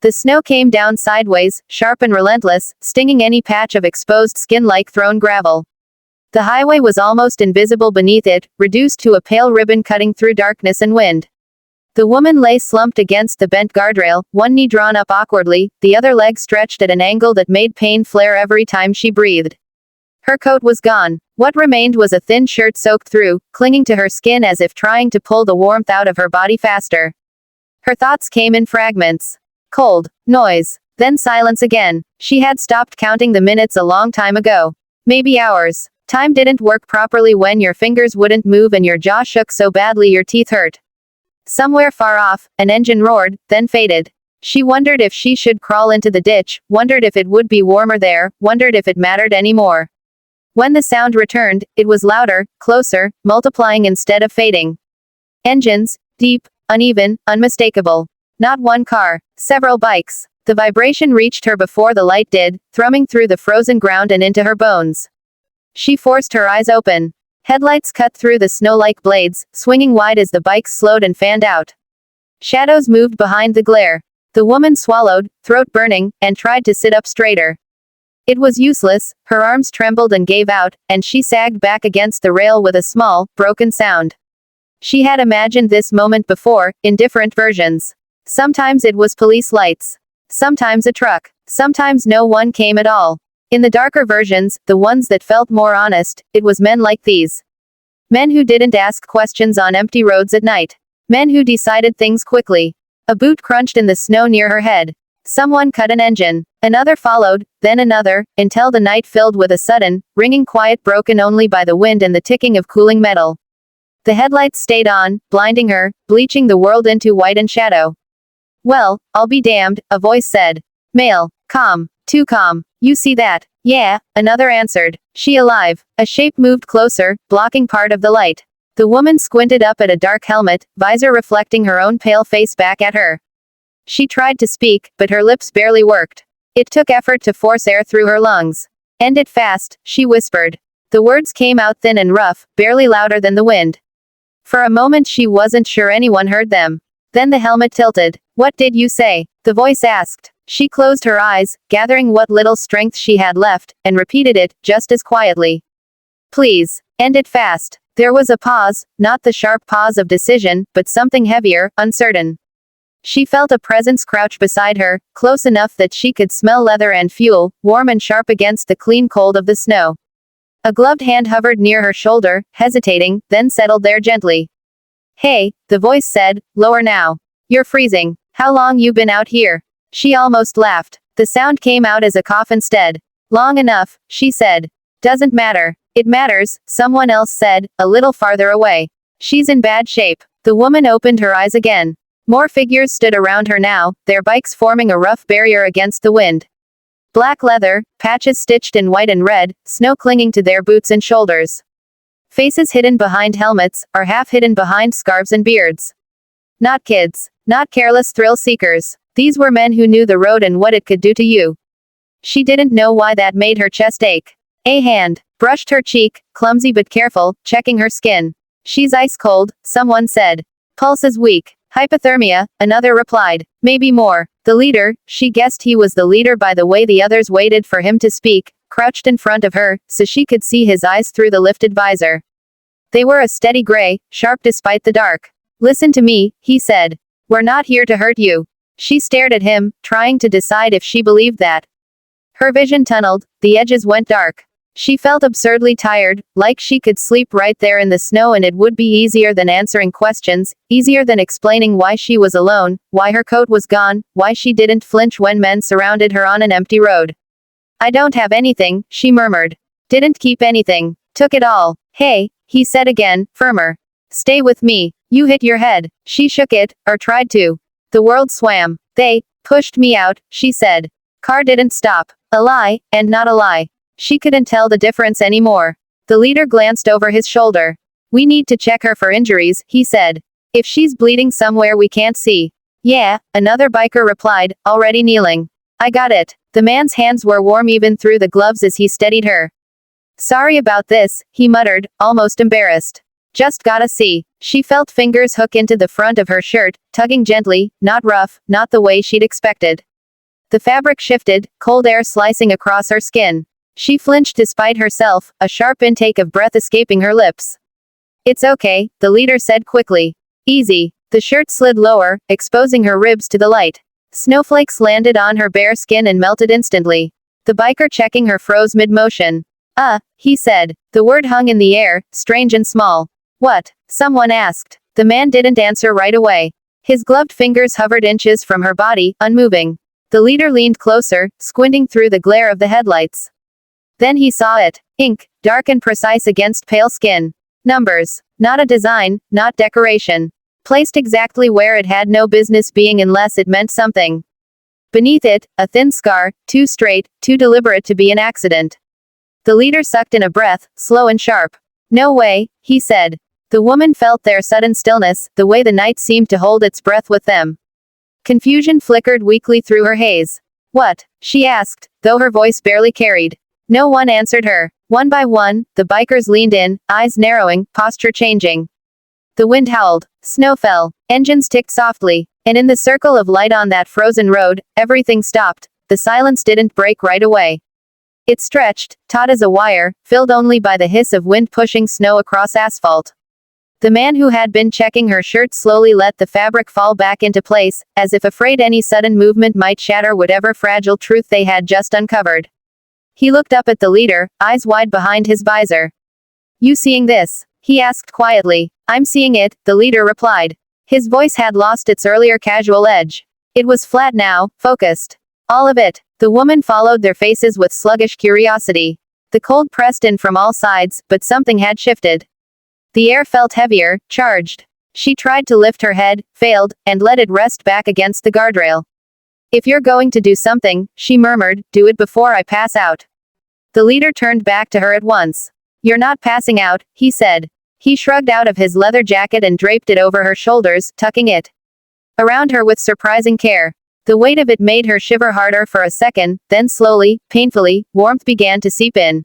The snow came down sideways, sharp and relentless, stinging any patch of exposed skin like thrown gravel. The highway was almost invisible beneath it, reduced to a pale ribbon cutting through darkness and wind. The woman lay slumped against the bent guardrail, one knee drawn up awkwardly, the other leg stretched at an angle that made pain flare every time she breathed. Her coat was gone. What remained was a thin shirt soaked through, clinging to her skin as if trying to pull the warmth out of her body faster. Her thoughts came in fragments. Cold, noise, then silence again. She had stopped counting the minutes a long time ago. Maybe hours. Time didn't work properly when your fingers wouldn't move and your jaw shook so badly your teeth hurt. Somewhere far off, an engine roared, then faded. She wondered if she should crawl into the ditch, wondered if it would be warmer there, wondered if it mattered anymore. When the sound returned, it was louder, closer, multiplying instead of fading. Engines, deep, uneven, unmistakable. Not one car, several bikes. The vibration reached her before the light did, thrumming through the frozen ground and into her bones. She forced her eyes open. Headlights cut through the snow like blades, swinging wide as the bikes slowed and fanned out. Shadows moved behind the glare. The woman swallowed, throat burning, and tried to sit up straighter. It was useless, her arms trembled and gave out, and she sagged back against the rail with a small, broken sound. She had imagined this moment before, in different versions. Sometimes it was police lights. Sometimes a truck. Sometimes no one came at all. In the darker versions, the ones that felt more honest, it was men like these. Men who didn't ask questions on empty roads at night. Men who decided things quickly. A boot crunched in the snow near her head. Someone cut an engine. Another followed, then another, until the night filled with a sudden, ringing quiet broken only by the wind and the ticking of cooling metal. The headlights stayed on, blinding her, bleaching the world into white and shadow. Well, I'll be damned, a voice said. Male. Calm. Too calm. You see that? Yeah, another answered. She alive. A shape moved closer, blocking part of the light. The woman squinted up at a dark helmet, visor reflecting her own pale face back at her. She tried to speak, but her lips barely worked. It took effort to force air through her lungs. End it fast, she whispered. The words came out thin and rough, barely louder than the wind. For a moment she wasn't sure anyone heard them. Then the helmet tilted. What did you say? The voice asked. She closed her eyes, gathering what little strength she had left, and repeated it, just as quietly. Please, end it fast. There was a pause, not the sharp pause of decision, but something heavier, uncertain. She felt a presence crouch beside her, close enough that she could smell leather and fuel, warm and sharp against the clean cold of the snow. A gloved hand hovered near her shoulder, hesitating, then settled there gently. Hey, the voice said, lower now. You're freezing. How long you been out here? She almost laughed. The sound came out as a cough instead. Long enough, she said. Doesn't matter. It matters, someone else said, a little farther away. She's in bad shape. The woman opened her eyes again. More figures stood around her now, their bikes forming a rough barrier against the wind. Black leather, patches stitched in white and red, snow clinging to their boots and shoulders. Faces hidden behind helmets, or half hidden behind scarves and beards. Not kids. Not careless thrill seekers. These were men who knew the road and what it could do to you. She didn't know why that made her chest ache. A hand brushed her cheek, clumsy but careful, checking her skin. She's ice cold, someone said. Pulse is weak. Hypothermia, another replied. Maybe more. The leader, she guessed he was the leader by the way the others waited for him to speak, crouched in front of her, so she could see his eyes through the lifted visor. They were a steady gray, sharp despite the dark. Listen to me, he said. We're not here to hurt you. She stared at him, trying to decide if she believed that. Her vision tunneled, the edges went dark. She felt absurdly tired, like she could sleep right there in the snow and it would be easier than answering questions, easier than explaining why she was alone, why her coat was gone, why she didn't flinch when men surrounded her on an empty road. I don't have anything, she murmured. Didn't keep anything. Took it all. Hey, he said again, firmer. Stay with me. You hit your head. She shook it, or tried to. The world swam. They pushed me out, she said. Car didn't stop. A lie, and not a lie. She couldn't tell the difference anymore. The leader glanced over his shoulder. We need to check her for injuries, he said. If she's bleeding somewhere we can't see. Yeah, another biker replied, already kneeling. I got it. The man's hands were warm even through the gloves as he steadied her. Sorry about this, he muttered, almost embarrassed. Just gotta see. She felt fingers hook into the front of her shirt, tugging gently, not rough, not the way she'd expected. The fabric shifted, cold air slicing across her skin. She flinched despite herself, a sharp intake of breath escaping her lips. It's okay, the leader said quickly. Easy. The shirt slid lower, exposing her ribs to the light. Snowflakes landed on her bare skin and melted instantly. The biker checking her froze mid-motion. He said. The word hung in the air, strange and small. What? Someone asked. The man didn't answer right away. His gloved fingers hovered inches from her body, unmoving. The leader leaned closer, squinting through the glare of the headlights. Then he saw it. Ink, dark and precise against pale skin. Numbers. Not a design, not decoration. Placed exactly where it had no business being unless it meant something. Beneath it, a thin scar, too straight, too deliberate to be an accident. The leader sucked in a breath, slow and sharp. No way, he said. The woman felt their sudden stillness, the way the night seemed to hold its breath with them. Confusion flickered weakly through her haze. What? She asked, though her voice barely carried. No one answered her. One by one, the bikers leaned in, eyes narrowing, posture changing. The wind howled. Snow fell. Engines ticked softly. And in the circle of light on that frozen road, everything stopped. The silence didn't break right away. It stretched, taut as a wire, filled only by the hiss of wind pushing snow across asphalt. The man who had been checking her shirt slowly let the fabric fall back into place, as if afraid any sudden movement might shatter whatever fragile truth they had just uncovered. He looked up at the leader, eyes wide behind his visor. You seeing this? He asked quietly. I'm seeing it, the leader replied. His voice had lost its earlier casual edge. It was flat now, focused. All of it. The woman followed their faces with sluggish curiosity. The cold pressed in from all sides, but something had shifted. The air felt heavier, charged. She tried to lift her head, failed, and let it rest back against the guardrail. If you're going to do something, she murmured, do it before I pass out. The leader turned back to her at once. You're not passing out, he said. He shrugged out of his leather jacket and draped it over her shoulders, tucking it around her with surprising care. The weight of it made her shiver harder for a second, then slowly, painfully, warmth began to seep in.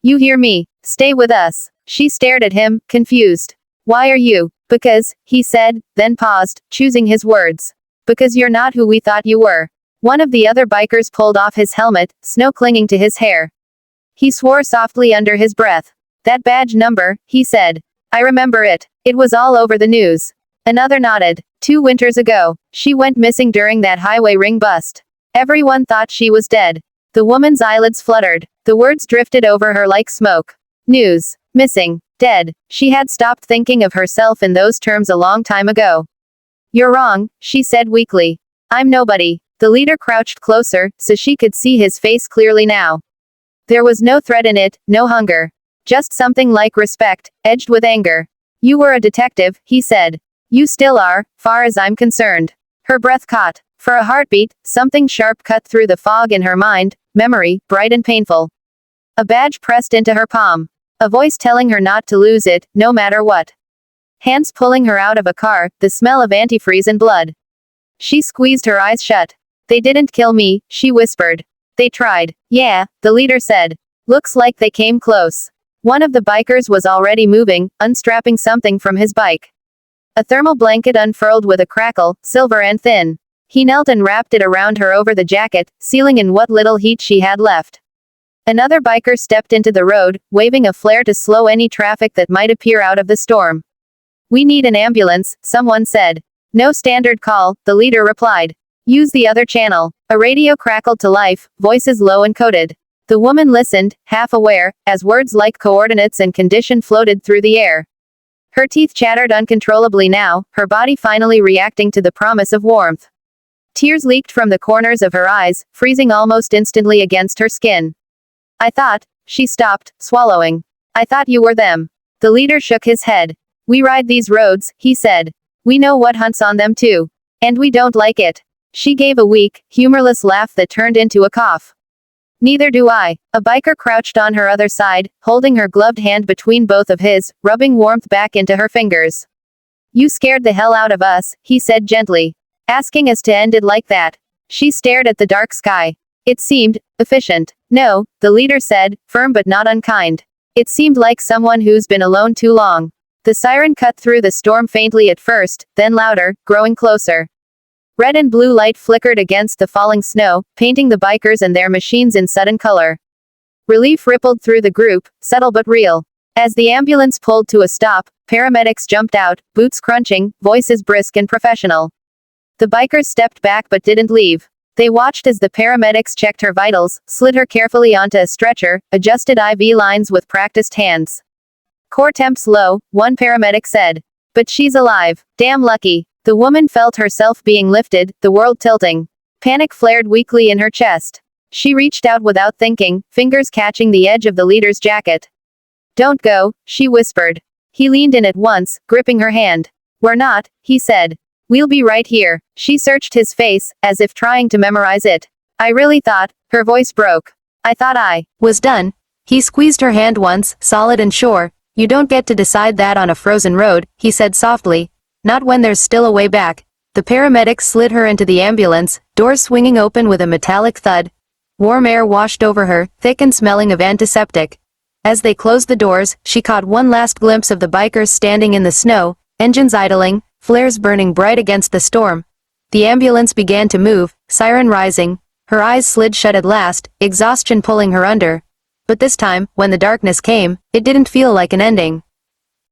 You hear me? Stay with us. She stared at him, confused. Why are you? Because, he said, then paused, choosing his words. Because you're not who we thought you were. One of the other bikers pulled off his helmet, snow clinging to his hair. He swore softly under his breath. That badge number, he said. I remember it. It was all over the news. Another nodded. 2 winters ago, she went missing during that highway ring bust. Everyone thought she was dead. The woman's eyelids fluttered. The words drifted over her like smoke. News. Missing. Dead. She had stopped thinking of herself in those terms a long time ago. You're wrong, she said weakly. I'm nobody. The leader crouched closer, so she could see his face clearly now. There was no threat in it, no hunger. Just something like respect, edged with anger. You were a detective, he said. You still are, far as I'm concerned. Her breath caught. For a heartbeat, something sharp cut through the fog in her mind, memory, bright and painful. A badge pressed into her palm. A voice telling her not to lose it, no matter what. Hands pulling her out of a car, the smell of antifreeze and blood. She squeezed her eyes shut. They didn't kill me, she whispered. They tried. Yeah, the leader said. Looks like they came close. One of the bikers was already moving, unstrapping something from his bike. A thermal blanket unfurled with a crackle, silver and thin. He knelt and wrapped it around her over the jacket, sealing in what little heat she had left. Another biker stepped into the road, waving a flare to slow any traffic that might appear out of the storm. We need an ambulance, someone said. No standard call, the leader replied. Use the other channel. A radio crackled to life, voices low and coded. The woman listened, half aware, as words like coordinates and condition floated through the air. Her teeth chattered uncontrollably now, her body finally reacting to the promise of warmth. Tears leaked from the corners of her eyes, freezing almost instantly against her skin. I thought, she stopped, swallowing. I thought you were them. The leader shook his head. We ride these roads, he said. We know what hunts on them too. And we don't like it. She gave a weak, humorless laugh that turned into a cough. Neither do I. A biker crouched on her other side, holding her gloved hand between both of his, rubbing warmth back into her fingers. You scared the hell out of us, he said gently. Asking us to end it like that. She stared at the dark sky. It seemed efficient. No, the leader said, firm but not unkind. It seemed like someone who's been alone too long. The siren cut through the storm faintly at first, then louder, growing closer. Red and blue light flickered against the falling snow, painting the bikers and their machines in sudden color. Relief rippled through the group, subtle but real. As the ambulance pulled to a stop, paramedics jumped out, boots crunching, voices brisk and professional. The bikers stepped back but didn't leave. They watched as the paramedics checked her vitals, slid her carefully onto a stretcher, adjusted IV lines with practiced hands. Core temps low, one paramedic said. But she's alive. Damn lucky. The woman felt herself being lifted, the world tilting. Panic flared weakly in her chest. She reached out without thinking, fingers catching the edge of the leader's jacket. Don't go, she whispered. He leaned in at once, gripping her hand. We're not, he said. We'll be right here. She searched his face, as if trying to memorize it. I really thought, her voice broke. I thought I was done. He squeezed her hand once, solid and sure. You don't get to decide that on a frozen road, he said softly. Not when there's still a way back. The paramedics slid her into the ambulance, doors swinging open with a metallic thud. Warm air washed over her, thick and smelling of antiseptic. As they closed the doors, she caught one last glimpse of the bikers standing in the snow, engines idling, flares burning bright against the storm. The ambulance began to move, siren rising. Her eyes slid shut at last, exhaustion pulling her under. But this time, when the darkness came, it didn't feel like an ending.